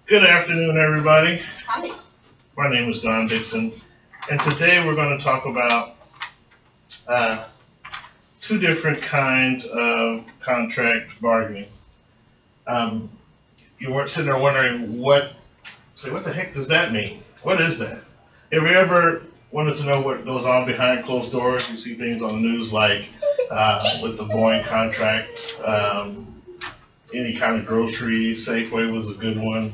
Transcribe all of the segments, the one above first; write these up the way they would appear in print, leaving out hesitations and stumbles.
Good afternoon, everybody. Hi. My name is Don Dixon, and today we're going to talk about two different kinds of contract bargaining. You weren't sitting there wondering what the heck does that mean? What is that? Have you ever wanted to know what goes on behind closed doors? You see things on the news like with the Boeing contract, any kind of groceries. Safeway was a good one.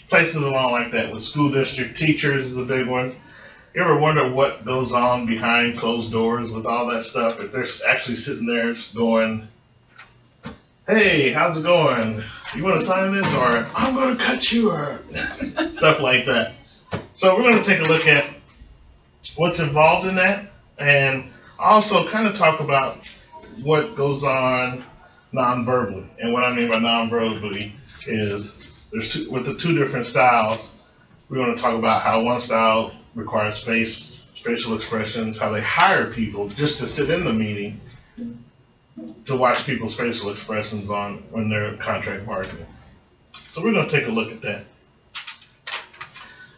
Places along like that with school district teachers is a big one. You ever wonder what goes on behind closed doors with all that stuff? If they're actually sitting there going, hey, how's it going? You want to sign this? Or I'm going to cut you, or stuff like that. So we're going to take a look at what's involved in that, and also kind of talk about what goes on non-verbally. And what I mean by non-verbally is with the two different styles, we're going to talk about how one style requires facial expressions, how they hire people just to sit in the meeting to watch people's facial expressions when they're contract bargaining. So we're going to take a look at that.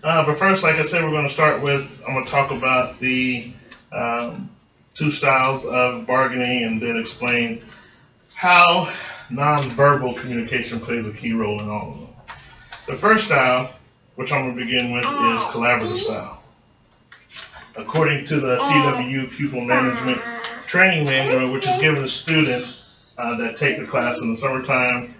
But first, like I said, I'm going to talk about the two styles of bargaining and then explain how nonverbal communication plays a key role in all of them. The first style, which I'm going to begin with, is collaborative style. According to the CWU Pupil Management Training Manual, which is given to students that take the class in the summertime,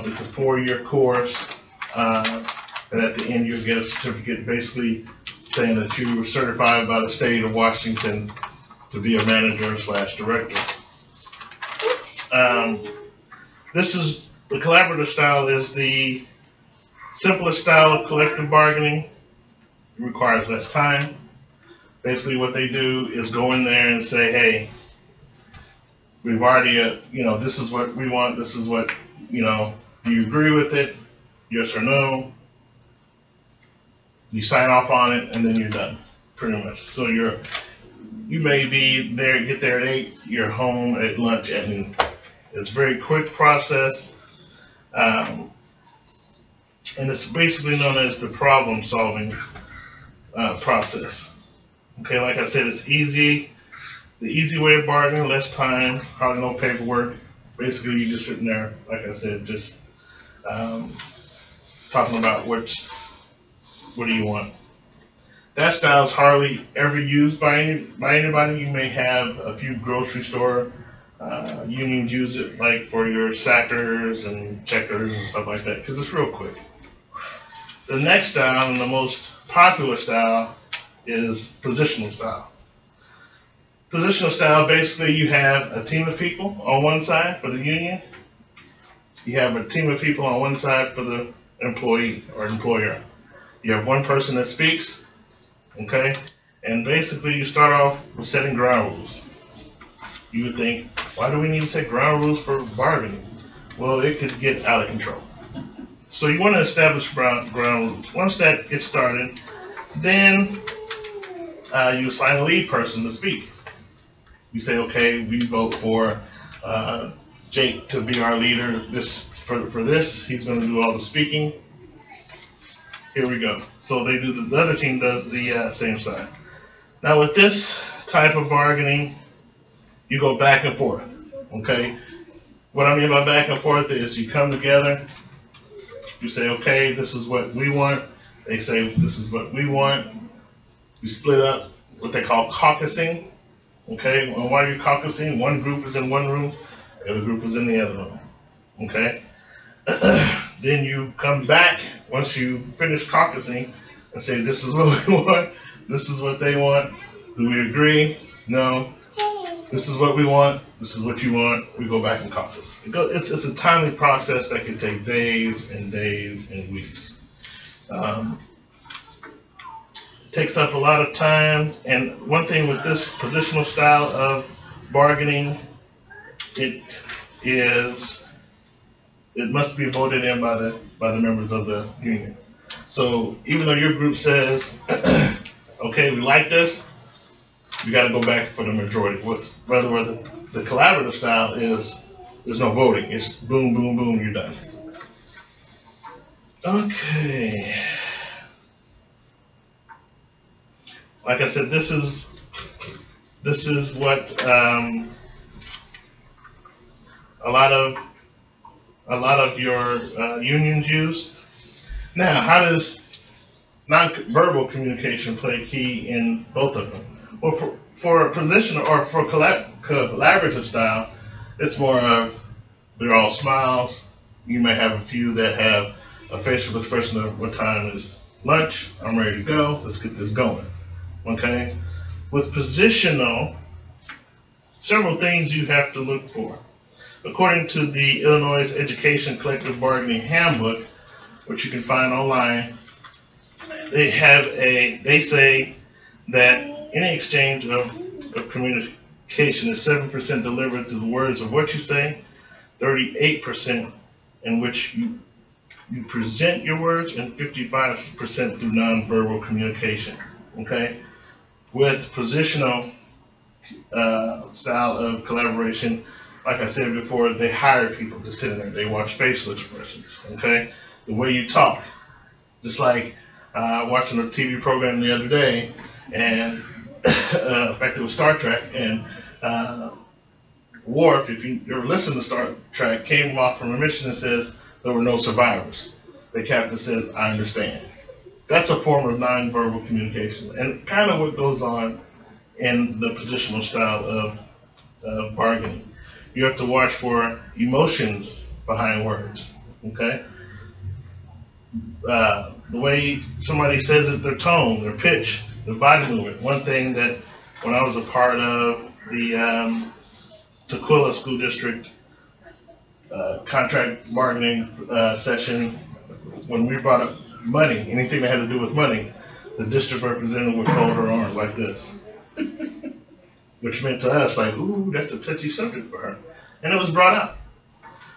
it's a 4-year course, and at the end you'll get a certificate basically saying that you were certified by the state of Washington to be a manager / director. The collaborative style is the simplest style of collective bargaining. It requires less time. Basically what they do is go in there and say, hey, we've already, this is what we want, this is what, do you agree with it? Yes or no? You sign off on it, and then you're done, pretty much. So you may be there, get there at 8, you're home at lunch at noon. It's a very quick process. And it's basically known as the problem-solving process. Okay, like I said, it's easy. The easy way of bargaining, less time, hardly no paperwork. Basically, you're just sitting there, like I said, just talking about what do you want. That style is hardly ever used by anybody. You may have a few grocery store unions use it, like for your sackers and checkers and stuff like that, because it's real quick. The next style, and the most popular style, is positional style. Positional style, basically you have a team of people on one side for the union. You have a team of people on one side for the employee or employer. You have one person that speaks, okay? And basically you start off with setting ground rules. You would think, why do we need to set ground rules for bargaining? Well, it could get out of control. So you want to establish ground rules. Once that gets started, then you assign a lead person to speak. You say, okay, we vote for Jake to be our leader. For this, he's going to do all the speaking. Here we go. So they do the other team does the same side. Now with this type of bargaining, you go back and forth. Okay. What I mean by back and forth is you come together. You say, okay, this is what we want. They say, this is what we want. You split up, what they call caucusing. Okay, and while you're caucusing, one group is in one room, the other group is in the other room. Okay? Then you come back, once you finish caucusing, and say, this is what we want, this is what they want. Do we agree? No. This is what we want, this is what you want. We go back and caucus. It's a timely process that can take days and days and weeks. Takes up a lot of time, and one thing with this positional style of bargaining, it must be voted in by the members of the union. So even though your group says, okay, we like this, you got to go back for the majority. Whether the collaborative style is, there's no voting. It's boom, boom, boom, you're done. Okay. Like I said, this is what a lot of your unions use. Now, how does nonverbal communication play a key in both of them? Well, for a position or for collaborative style, it's more of they're all smiles. You may have a few that have a facial expression of what time is lunch, I'm ready to go, let's get this going. Okay? With positional, several things you have to look for. According to the Illinois Education Collective Bargaining Handbook, which you can find online, they say that any exchange of communication is 7% delivered through the words of what you say, 38% in which you present your words, and 55% through nonverbal communication. Okay? With positional style of collaboration, like I said before, they hire people to sit in there. They watch facial expressions. Okay? The way you talk. Just like watching a TV program the other day, and in fact it was Star Trek, and Worf, if you ever listen to Star Trek, came off from a mission and says there were no survivors. The captain said, I understand. That's a form of nonverbal communication, and kind of what goes on in the positional style of bargaining. You have to watch for emotions behind words. Okay? The way somebody says it, their tone, their pitch, their body movement. One thing that when I was a part of the Tukwila School District contract bargaining session, when we brought up money, anything that had to do with money, the district representative would fold her arms like this, which meant to us like, ooh, that's a touchy subject for her, and it was brought up.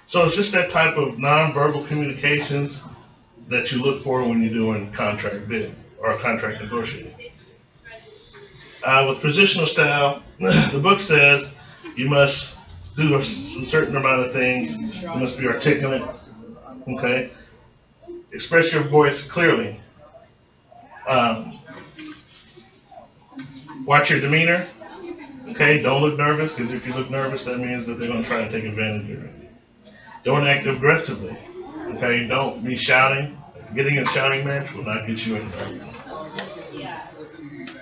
So it's just that type of nonverbal communications that you look for when you're doing contract bidding or contract negotiating. With positional style, the book says you must do a certain amount of things. You must be articulate. Okay? Express your voice clearly. Watch your demeanor. Okay? Don't look nervous, because if you look nervous, that means that they're going to try and take advantage of you. Don't act aggressively. Okay? Don't be shouting. Getting in a shouting match will not get you anywhere.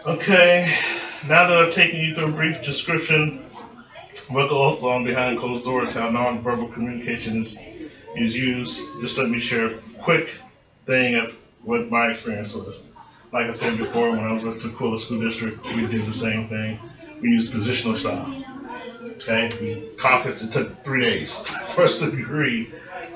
Okay, now that I've taken you through a brief description of what goes on behind closed doors, how nonverbal communication is used, just let me share a quick thing of what my experience was. Like I said before, when I was with the Tukwila School District, we did the same thing. We used positional style. Okay, we caucused. It took 3 days for us to agree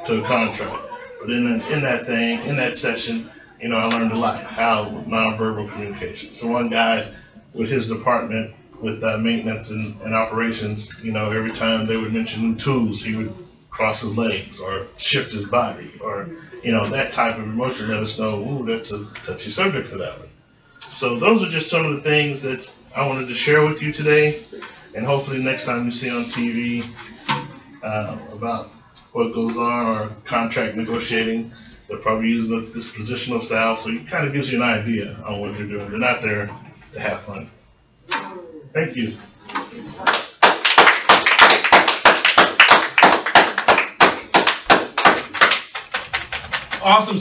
to a contract. But in that session, I learned a lot how nonverbal communication. So one guy with his department with maintenance and operations, every time they would mention tools, he would cross his legs or shift his body, or that type of emotion let us know, ooh, that's a touchy subject for that one. So those are just some of the things that I wanted to share with you today, and hopefully next time you see on TV about what goes on or contract negotiating, they're probably using this positional style, so it kind of gives you an idea on what they're doing. They're not there to have fun. Thank you. Awesome.